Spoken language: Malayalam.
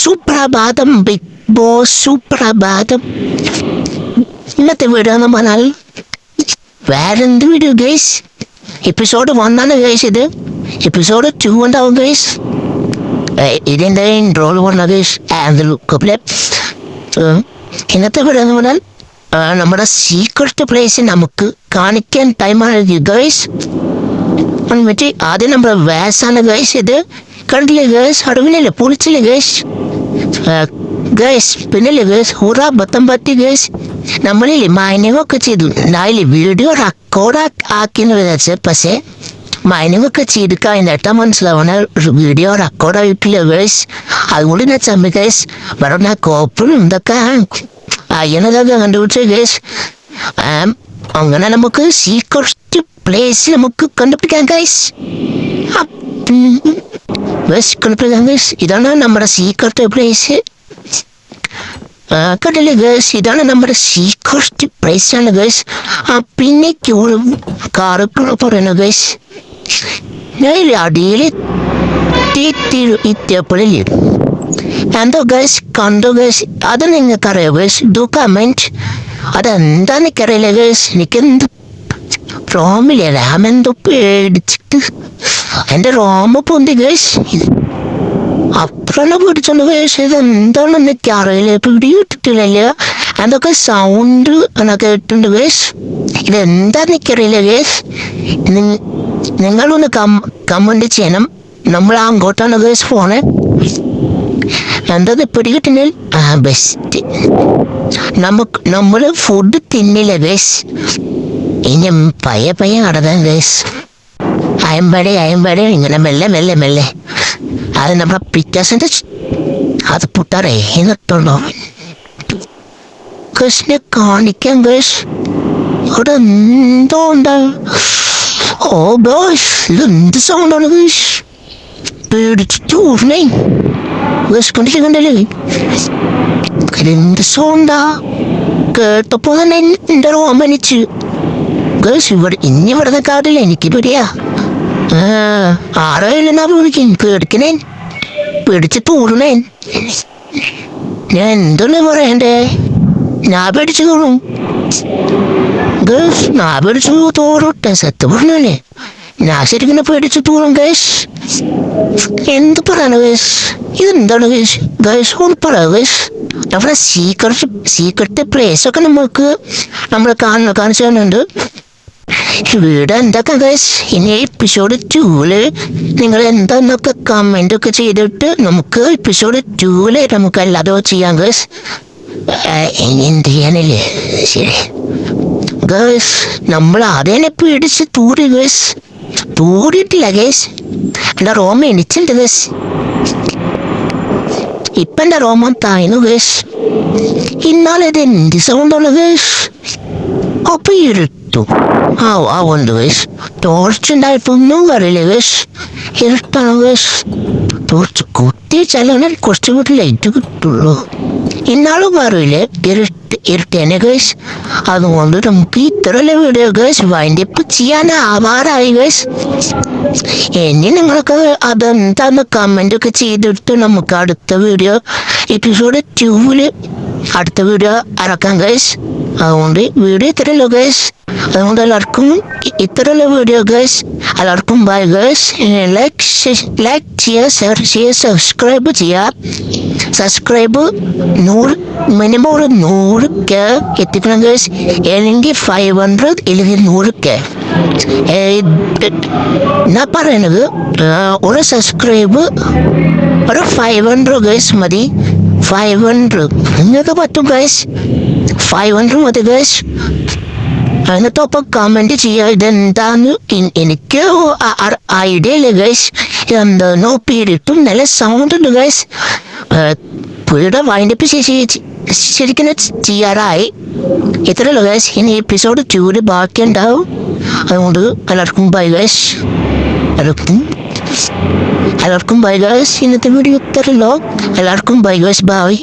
സുപ്രഭാതം ബിഗ് ബോസ്, സുപ്രഭാതം. ഇന്നത്തെ വീഡിയോ എന്ന് പറഞ്ഞാൽ വേറെന്ത് വീഡിയോ ഗൈസ്? Episode 1 guys. ഇത് എപ്പിസോഡ് 2 ഉണ്ടാവും ഗൈസ്. ഇതിൻ്റെ ഇൻട്രോൾ പറഞ്ഞ ഗൈസ് കപ്പിലെ. ഇന്നത്തെ വീഡിയോ എന്ന് പറഞ്ഞാൽ നമ്മുടെ സീക്രട്ട് പ്ലേസ് നമുക്ക് കാണിക്കാൻ ടൈമാണ് ഗൈസ്. എന്നിട്ട് ആദ്യം നമ്മുടെ വേസാണ് ഗൈസ്. ഇത് കണ്ടില്ലേ ഗൈസ്? അടുവിലല്ലേ പൊളിച്ചില്ലേ ഗൈസ്? ഗൈസ് പിന്നല്ലേ ഗൈസ് ബത്തം പറ്റി ഗൈസ്. നമ്മളില്ലേ മൈനിങ് ഒക്കെ ചെയ്തു. ഞാനില്ലേ വീഡിയോ റെക്കോർഡ് ആക്കിയെന്ന് വിചാരിച്ചു, പക്ഷേ മൈനിങ് ഒക്കെ ചെയ്ത് കഴിഞ്ഞിട്ടാ മനസ്സിലാവണ വീഡിയോ റെക്കോർഡ് ആയിട്ടില്ല ഗൈസ്. അതുകൊണ്ട് ഞാൻ ചമ്മി ഗൈസ്. വേറെ കോപ്പറും ഇതൊക്കെ അയ്യനതൊക്കെ കണ്ടുപിടിച്ച ഗൈസ്. അങ്ങനെ നമുക്ക് സീക്രട്ട് പ്ലേസ് നമുക്ക് കണ്ടുപിടിക്കാം ഗൈസ്. ഇതാണ് നമ്മുടെ സീക്രട്ട് പ്ലേസ്. കണ്ടില്ലേ ഗേൾസ്? ഇതാണ് നമ്മുടെ സീക്രട്ട് പ്ലേസ് ആണ് ഗേൾസ്. പിന്നെ കാറുകൾ പറയുന്നത് ഗേൾസ്. ഞാൻ അടിയിൽ എത്തിയപ്പോഴില്ലേ എന്തോ ഗേൾസ് കണ്ടു ഗേൾസ്. അത് നിങ്ങൾക്കറിയാം ഗേൾസ്? Do comment. അതെന്താന്ന് എനിക്കറിയില്ല ഗേൾസ്. എനിക്കെന്ത് റോമില്ലേ രാമെന്തോ പേടിച്ചിട്ട് എൻ്റെ റോമ പൊന്തി ഗേൾസ്. അപ്പഴാണ് പിടിച്ചോണ്ട് ഗേൾസ്. ഇതെന്താണെന്ന് എനിക്ക് അറിയില്ല, പിടിയിട്ടിട്ടില്ല. അതൊക്കെ സൗണ്ട് എന്നൊക്കെ കേട്ടിട്ടുണ്ട് ഗേൾസ്. ഇതെന്താന്ന് എനിക്കറിയില്ല ഗേൾസ്. നിങ്ങളൊന്ന് കമൻറ്റ് ചെയ്യണം. നമ്മൾ അങ്ങോട്ടാണ് ഗേൾസ് പോണേ. എന്താ പിടികിട്ടുന്നിൽ ബെസ്റ്റ്. നമ്മൾ ഫുഡ് തിന്നില്ല ഗേൾസ്. ഇനി പയ്യെ നടന്നാൻ ഗേൾസ്. അയമ്പടെ ഇങ്ങനെ മെല്ലെ അത് നമ്മുടെ പിറ്റാസിന്റെ അത് പുട്ടാറേ എന്നിട്ടുണ്ടോ ഗേൾസിനെ കാണിക്കാൻ ഗേൾസ്. ഇവിടെ എന്തോ ഉണ്ടാവും. ഓ ഗേൾസ്, ഇതെന്ത് സൗണ്ടാണ് ഗേൾസ്? പേടിച്ചിട്ട് ഊർണേ ഗേൾസ്. കണ്ടില്ലേ ഇതെന്ത് സൗണ്ടാ? കേട്ടപ്പോ തന്നെ എൻ്റെ റോമനിച്ച് ഗേൾസ്. ഇവിടെ കാട്ടില്ല, എനിക്ക് പേടിയാ. ആരായില്ലെന്നാ വിളിക്കും. പേടിക്കണേ, പേടിച്ച് തൂടണേ. ഞാൻ എന്താണ് പറയണ്ടേ? ഞാൻ പേടിച്ചു തോന്നും ഗേൾസ്. ഞാൻ പേടിച്ചു തോറട്ടെ, സത്യം പറഞ്ഞല്ലേ. ഞാൻ ശരിക്കും പേടിച്ചു തൂറും ഗേൾസ്. എന്ത് പറയണ ഗേൾസ്? ഇതെന്താണ് ഗേൾസ്? ഗേൾസ് ഒന്ന് പറയാ ഗേൾസ്. നമ്മുടെ സീക്രട്ട് പ്ലേസ് ഒക്കെ നമ്മൾ കാണിച്ചു തരുന്നുണ്ട്. വീട് എന്തൊക്കെ ഗൈസ്. ഇനി എപ്പിസോഡ് 2 നിങ്ങൾ എന്താന്നൊക്കെ കമൻ്റ് ഒക്കെ ചെയ്തിട്ട് നമുക്ക് എപ്പിസോഡ് 2 നമുക്ക് അല്ലാതെ ചെയ്യാം ഗൈസ്. ഇനി എന്ത് ചെയ്യാനല്ലേ? ശരി ഗൈസ്, നമ്മൾ ആദ്യം പേടിച്ച് തൂറി ഗൈസ്. തൂറിയിട്ടില്ല ഗൈസ്. എൻ്റെ റോമ എണിച്ചിട്ടുണ്ട് ഗൈസ്. ഇപ്പം എൻ്റെ റോമ താഴ്ന്നു ഗൈസ്. ഇന്നാളിത് എന്ത് സൗണ്ടാണ് ഗൈസ്? അപ്പൊ ഇരുട്ടു ഉണ്ട് ഗൈസ്. ടോർച്ച് ഉണ്ടായിട്ടൊന്നും അറിയില്ല ഗൈസ്. ഇരുട്ടാണ് ഗൈസ്. ടോർച്ച് കുത്തി ചെല്ലാൻ കുറച്ച് കൂടി ലൈറ്റ് കിട്ടുള്ളൂ. ഇന്നാളും അറിയില്ലേ ഇരുട്ടേനെ ഗൈസ്. അതുകൊണ്ട് നമുക്ക് ഇത്രയുള്ള വീഡിയോ ഗൈസ് വൈൻഡപ്പ് ചെയ്യാനാവാറായി ഗൈസ്. ഇനി നിങ്ങൾക്ക് അതെന്താന്ന് കമൻ്റ് ഒക്കെ ചെയ്തിട്ട് നമുക്ക് അടുത്ത വീഡിയോ എപ്പിസോഡ് 2 അടുത്ത വീഡിയോ ഇറക്കാം ഗൈസ്. അതുകൊണ്ട് വീഡിയോ ഇത്രയല്ലോ ഗൈസ്. അതുകൊണ്ട് എല്ലാവർക്കും ഇത്രയുള്ള വീഡിയോ ഗൈസ്. എല്ലാവർക്കും ബൈ ഗൈസ്. ലൈക്ക് ചെയ്യുക, ഷെയർ ചെയ്യുക, സബ്സ്ക്രൈബ് ചെയ്യുക. സബ്സ്ക്രൈബ് മിനിമം 100K എത്തിക്കണം ഗൈസ്. അല്ലെങ്കിൽ 500, അല്ലെങ്കിൽ 100K. ഞാൻ പറയണത് ഒരു സബ്സ്ക്രൈബ് ഒരു 500 ഗൈസ് മതി. 500 നിങ്ങൾക്ക് പറ്റും ഗൈസ്. 500 മതി ഗൈസ്. അതിനൊപ്പം കമൻറ്റ് ചെയ്യുക. ഇതെന്താന്ന് എനിക്ക് ഐഡിയ ഇല്ല ഗൈസ്. എന്താണോ പേരിട്ടും നല്ല സൗണ്ട് ഉണ്ട് ഗൈസ്. പുള്ളിയുടെ വൈൻഡപ്പ് ശരിക്കും ചെയ്യാറായി. ഇത്രയല്ലോ ഗൈസ്. ഇനി എപ്പിസോഡ് 2 ബാക്കി ഉണ്ടാവും. അതുകൊണ്ട് എല്ലാവർക്കും ബൈ ഗൈസ്. എല്ലാവർക്കും ബൈ ഗൈസ്. ഇന്നത്തെ വീഡിയോ ഇത്രയല്ലോ. എല്ലാവർക്കും ബൈ ഗൈസ്. ബൈ.